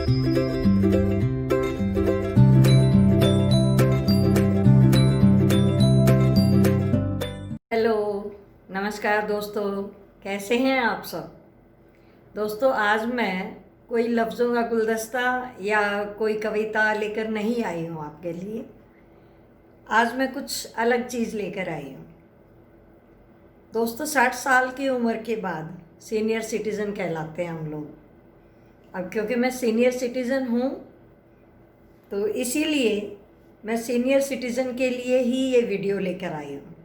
Hello, नमस्कार दोस्तों। कैसे हैं आप सब? दोस्तों, आज मैं कोई लफ्ज़ों का गुलदस्ता या कोई कविता लेकर नहीं आई हूँ आपके लिए। आज मैं कुछ अलग चीज़ लेकर आई हूँ। दोस्तों, 60 साल की उम्र के बाद सीनियर सिटीज़न कहलाते हैं हम लोग। अब क्योंकि मैं सीनियर सिटीज़न हूँ, तो इसीलिए मैं सीनियर सिटीज़न के लिए ही ये वीडियो लेकर आई हूँ,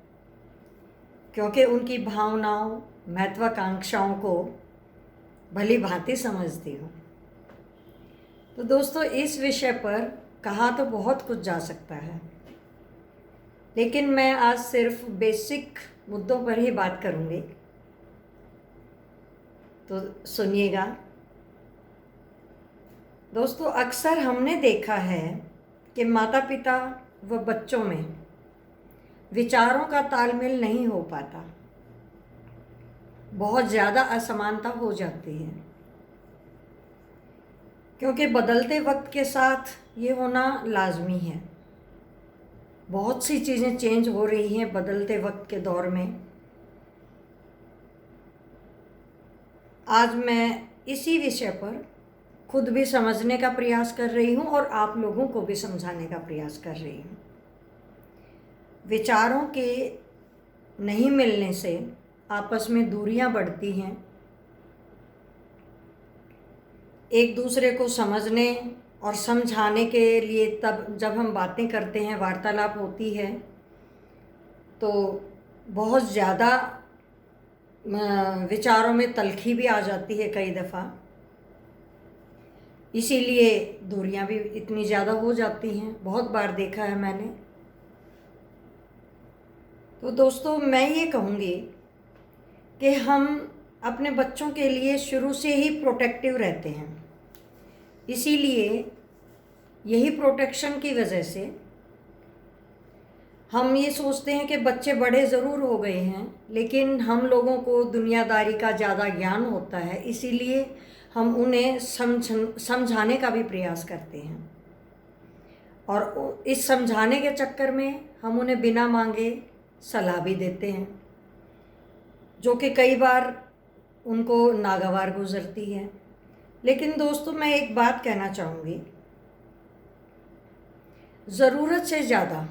क्योंकि उनकी भावनाओं, महत्वाकांक्षाओं को भली भांति समझती हूँ। तो दोस्तों, इस विषय पर कहा तो बहुत कुछ जा सकता है, लेकिन मैं आज सिर्फ बेसिक मुद्दों पर ही बात करूँगी। तो सुनिएगा। दोस्तों, अक्सर हमने देखा है कि माता पिता व बच्चों में विचारों का तालमेल नहीं हो पाता, बहुत ज़्यादा असमानता हो जाती है, क्योंकि बदलते वक्त के साथ ये होना लाजमी है। बहुत सी चीज़ें चेंज हो रही हैं बदलते वक्त के दौर में। आज मैं इसी विषय पर खुद भी समझने का प्रयास कर रही हूँ और आप लोगों को भी समझाने का प्रयास कर रही हूँ। विचारों के नहीं मिलने से आपस में दूरियां बढ़ती हैं। एक दूसरे को समझने और समझाने के लिए तब जब हम बातें करते हैं, वार्तालाप होती है, तो बहुत ज़्यादा विचारों में तल्खी भी आ जाती है कई दफ़ा। इसीलिए दूरियां भी इतनी ज़्यादा हो जाती हैं। बहुत बार देखा है मैंने। तो दोस्तों, मैं ये कहूँगी कि हम अपने बच्चों के लिए शुरू से ही प्रोटेक्टिव रहते हैं। इसीलिए यही प्रोटेक्शन की वजह से हम ये सोचते हैं कि बच्चे बड़े ज़रूर हो गए हैं, लेकिन हम लोगों को दुनियादारी का ज़्यादा ज्ञान होता है, इसीलिए हम उन्हें समझाने का भी प्रयास करते हैं। और इस समझाने के चक्कर में हम उन्हें बिना मांगे सलाह भी देते हैं, जो कि कई बार उनको नागवार गुजरती है। लेकिन दोस्तों, मैं एक बात कहना चाहूँगी, ज़रूरत से ज़्यादा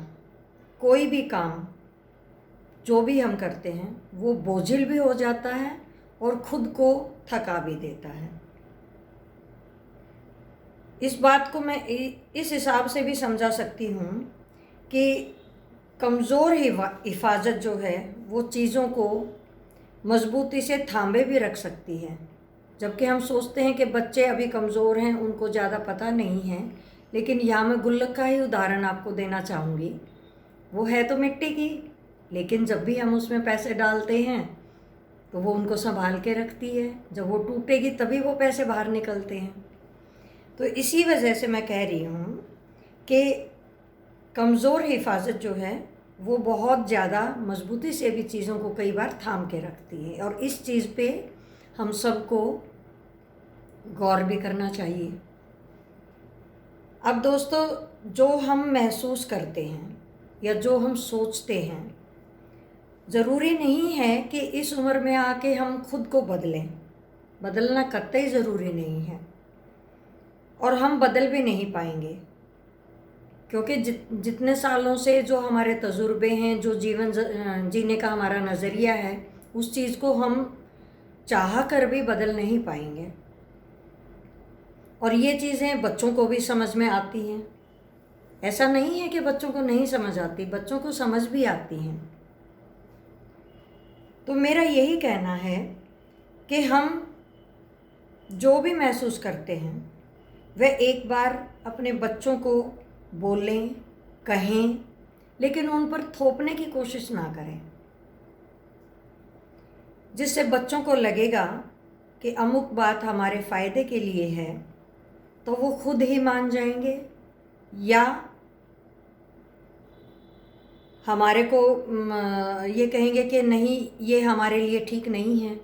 कोई भी काम जो भी हम करते हैं वो बोझिल भी हो जाता है और खुद को थका भी देता है। इस बात को मैं इस हिसाब से भी समझा सकती हूँ कि कमज़ोर हिफाजत जो है वो चीज़ों को मजबूती से थामे भी रख सकती है। जबकि हम सोचते हैं कि बच्चे अभी कमज़ोर हैं, उनको ज़्यादा पता नहीं है, लेकिन यहाँ मैं गुल्लक का ही उदाहरण आपको देना चाहूँगी। वो है तो मिट्टी की, लेकिन जब भी हम उसमें पैसे डालते हैं तो वो उनको संभाल के रखती है। जब वो टूटेगी तभी वो पैसे बाहर निकलते हैं। तो इसी वजह से मैं कह रही हूँ कि कमज़ोर हिफाजत जो है वो बहुत ज़्यादा मजबूती से भी चीज़ों को कई बार थाम के रखती है, और इस चीज़ पे हम सबको गौर भी करना चाहिए। अब दोस्तों, जो हम महसूस करते हैं या जो हम सोचते हैं, ज़रूरी नहीं है कि इस उम्र में आके हम खुद को बदलें। बदलना कतई ज़रूरी नहीं है, और हम बदल भी नहीं पाएंगे, क्योंकि जितने सालों से जो हमारे तजुर्बे हैं, जो जीवन जीने का हमारा नज़रिया है, उस चीज़ को हम चाह कर भी बदल नहीं पाएंगे। और ये चीज़ें बच्चों को भी समझ में आती हैं। ऐसा नहीं है कि बच्चों को नहीं समझ आती, बच्चों को समझ भी आती हैं। तो मेरा यही कहना है कि हम जो भी महसूस करते हैं वह एक बार अपने बच्चों को बोलें, कहें, लेकिन उन पर थोपने की कोशिश ना करें, जिससे बच्चों को लगेगा कि अमुक बात हमारे फ़ायदे के लिए है, तो वो खुद ही मान जाएंगे, या हमारे को ये कहेंगे कि नहीं, ये हमारे लिए ठीक नहीं है।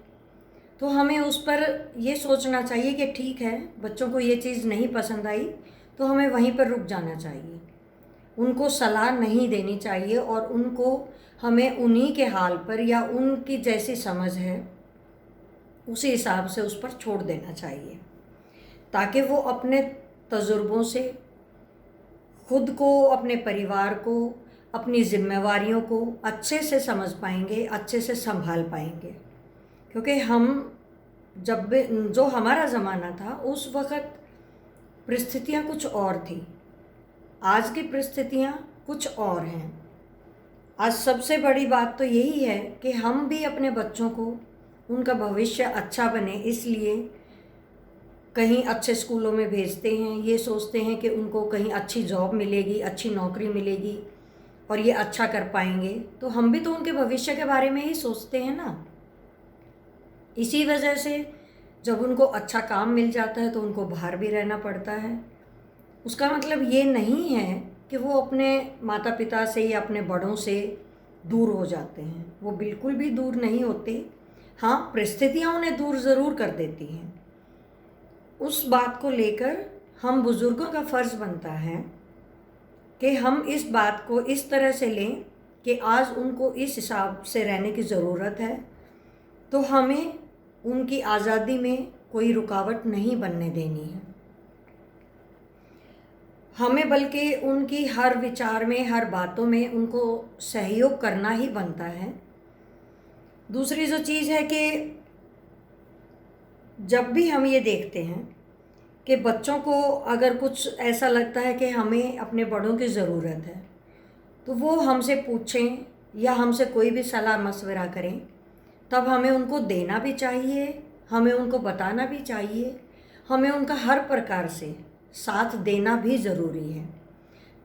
तो हमें उस पर ये सोचना चाहिए कि ठीक है, बच्चों को ये चीज़ नहीं पसंद आई तो हमें वहीं पर रुक जाना चाहिए। उनको सलाह नहीं देनी चाहिए और उनको हमें उन्हीं के हाल पर या उनकी जैसी समझ है उसी हिसाब से उस पर छोड़ देना चाहिए, ताकि वो अपने तजुर्बों से खुद को, अपने परिवार को, अपनी जिम्मेवारियों को अच्छे से समझ पाएंगे, अच्छे से संभाल पाएंगे। क्योंकि हम जब जो हमारा ज़माना था उस वक़्त परिस्थितियाँ कुछ और थी, आज की परिस्थितियाँ कुछ और हैं। आज सबसे बड़ी बात तो यही है कि हम भी अपने बच्चों को, उनका भविष्य अच्छा बने इसलिए कहीं अच्छे स्कूलों में भेजते हैं। ये सोचते हैं कि उनको कहीं अच्छी जॉब मिलेगी, अच्छी नौकरी मिलेगी और ये अच्छा कर पाएंगे। तो हम भी तो उनके भविष्य के बारे में ही सोचते हैं ना। इसी वजह से जब उनको अच्छा काम मिल जाता है तो उनको बाहर भी रहना पड़ता है। उसका मतलब ये नहीं है कि वो अपने माता पिता से या अपने बड़ों से दूर हो जाते हैं। वो बिल्कुल भी दूर नहीं होते। हाँ, परिस्थितियाँ उन्हें दूर ज़रूर कर देती हैं। उस बात को लेकर हम बुज़ुर्गों का फ़र्ज़ बनता है कि हम इस बात को इस तरह से लें कि आज उनको इस हिसाब से रहने की ज़रूरत है, तो हमें उनकी आज़ादी में कोई रुकावट नहीं बनने देनी है। हमें बल्कि उनकी हर विचार में, हर बातों में उनको सहयोग करना ही बनता है। दूसरी जो चीज़ है कि जब भी हम ये देखते हैं कि बच्चों को अगर कुछ ऐसा लगता है कि हमें अपने बड़ों की ज़रूरत है, तो वो हमसे पूछें या हमसे कोई भी सलाह मशवरा करें, तब हमें उनको देना भी चाहिए, हमें उनको बताना भी चाहिए, हमें उनका हर प्रकार से साथ देना भी ज़रूरी है,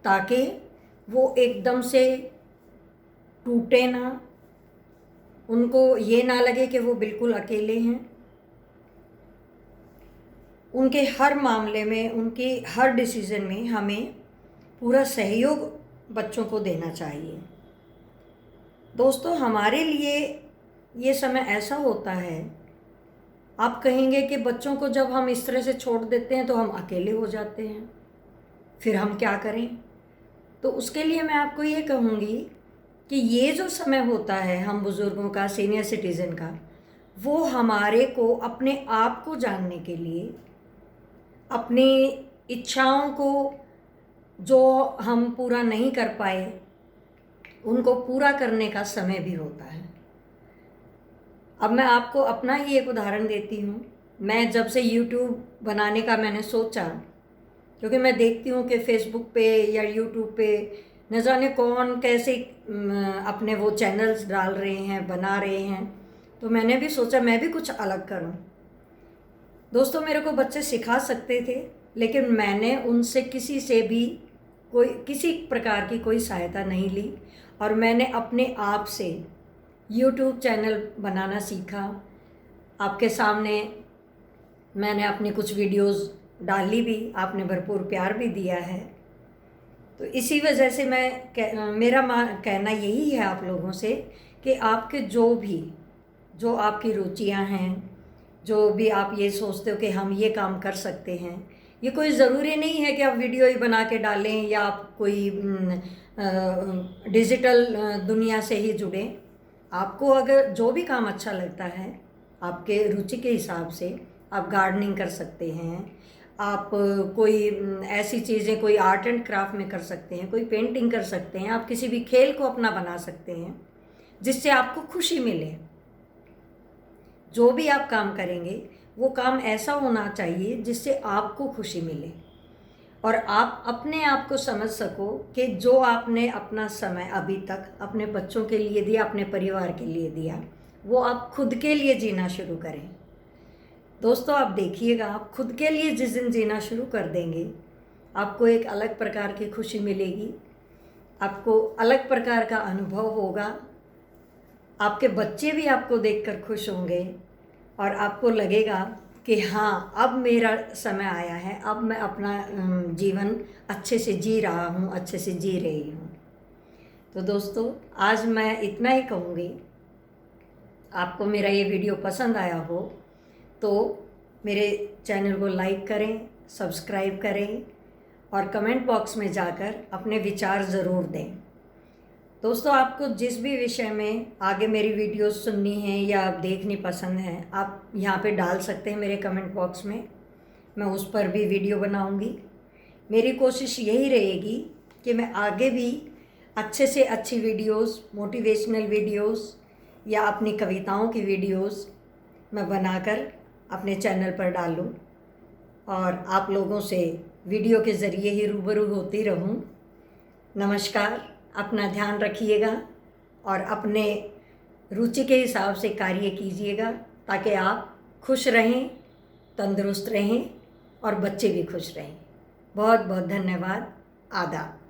ताकि वो एकदम से टूटे ना, उनको ये ना लगे कि वो बिल्कुल अकेले हैं। उनके हर मामले में, उनके हर डिसीज़न में हमें पूरा सहयोग बच्चों को देना चाहिए। दोस्तों, हमारे लिए ये समय ऐसा होता है, आप कहेंगे कि बच्चों को जब हम इस तरह से छोड़ देते हैं तो हम अकेले हो जाते हैं, फिर हम क्या करें? तो उसके लिए मैं आपको ये कहूँगी कि ये जो समय होता है हम बुज़ुर्गों का, सीनियर सिटीज़न का, वो हमारे को अपने आप को जानने के लिए, अपनी इच्छाओं को जो हम पूरा नहीं कर पाए उनको पूरा करने का समय भी होता है। अब मैं आपको अपना ही एक उदाहरण देती हूँ। मैं जब से यूट्यूब बनाने का मैंने सोचा, क्योंकि मैं देखती हूँ कि फेसबुक पे या यूट्यूब पे न जाने कौन कैसे अपने वो चैनल्स डाल रहे हैं, बना रहे हैं, तो मैंने भी सोचा मैं भी कुछ अलग करूँ। दोस्तों, मेरे को बच्चे सिखा सकते थे, लेकिन मैंने उनसे किसी से भी किसी प्रकार की कोई सहायता नहीं ली और मैंने अपने आप से यूट्यूब चैनल बनाना सीखा। आपके सामने मैंने अपनी कुछ वीडियोस डाली भी, आपने भरपूर प्यार भी दिया है। तो इसी वजह से मेरा कहना यही है आप लोगों से कि आपके जो आपकी रुचियां हैं, जो भी आप ये सोचते हो कि हम ये काम कर सकते हैं, ये कोई ज़रूरी नहीं है कि आप वीडियो ही बना के डालें या आप कोई डिजिटल दुनिया से ही जुड़ें। आपको अगर जो भी काम अच्छा लगता है, आपके रुचि के हिसाब से आप गार्डनिंग कर सकते हैं, आप कोई ऐसी चीज़ें, कोई आर्ट एंड क्राफ्ट में कर सकते हैं, कोई पेंटिंग कर सकते हैं, आप किसी भी खेल को अपना बना सकते हैं जिससे आपको खुशी मिले। जो भी आप काम करेंगे वो काम ऐसा होना चाहिए जिससे आपको खुशी मिले और आप अपने आप को समझ सको कि जो आपने अपना समय अभी तक अपने बच्चों के लिए दिया, अपने परिवार के लिए दिया, वो आप खुद के लिए जीना शुरू करें। दोस्तों, आप देखिएगा, आप खुद के लिए जिस दिन जीना शुरू कर देंगे, आपको एक अलग प्रकार की खुशी मिलेगी, आपको अलग प्रकार का अनुभव होगा, आपके बच्चे भी आपको देखकर खुश होंगे और आपको लगेगा कि हाँ, अब मेरा समय आया है, अब मैं अपना जीवन अच्छे से जी रहा हूँ, अच्छे से जी रही हूँ। तो दोस्तों, आज मैं इतना ही कहूँगी। आपको मेरा ये वीडियो पसंद आया हो तो मेरे चैनल को लाइक करें, सब्सक्राइब करें और कमेंट बॉक्स में जाकर अपने विचार ज़रूर दें। दोस्तों, आपको जिस भी विषय में आगे मेरी वीडियोस सुननी है या देखनी पसंद है, आप यहाँ पे डाल सकते हैं मेरे कमेंट बॉक्स में। मैं उस पर भी वीडियो बनाऊंगी। मेरी कोशिश यही रहेगी कि मैं आगे भी अच्छे से अच्छी वीडियोस, मोटिवेशनल वीडियोस या अपनी कविताओं की वीडियोस मैं बनाकर अपने चैनल पर डालूं और आप लोगों से वीडियो के ज़रिए ही रूबरू होती रहूं। नमस्कार, अपना ध्यान रखिएगा और अपने रुचि के हिसाब से कार्य कीजिएगा ताकि आप खुश रहें, तंदुरुस्त रहें और बच्चे भी खुश रहें। बहुत बहुत धन्यवाद। आदाब।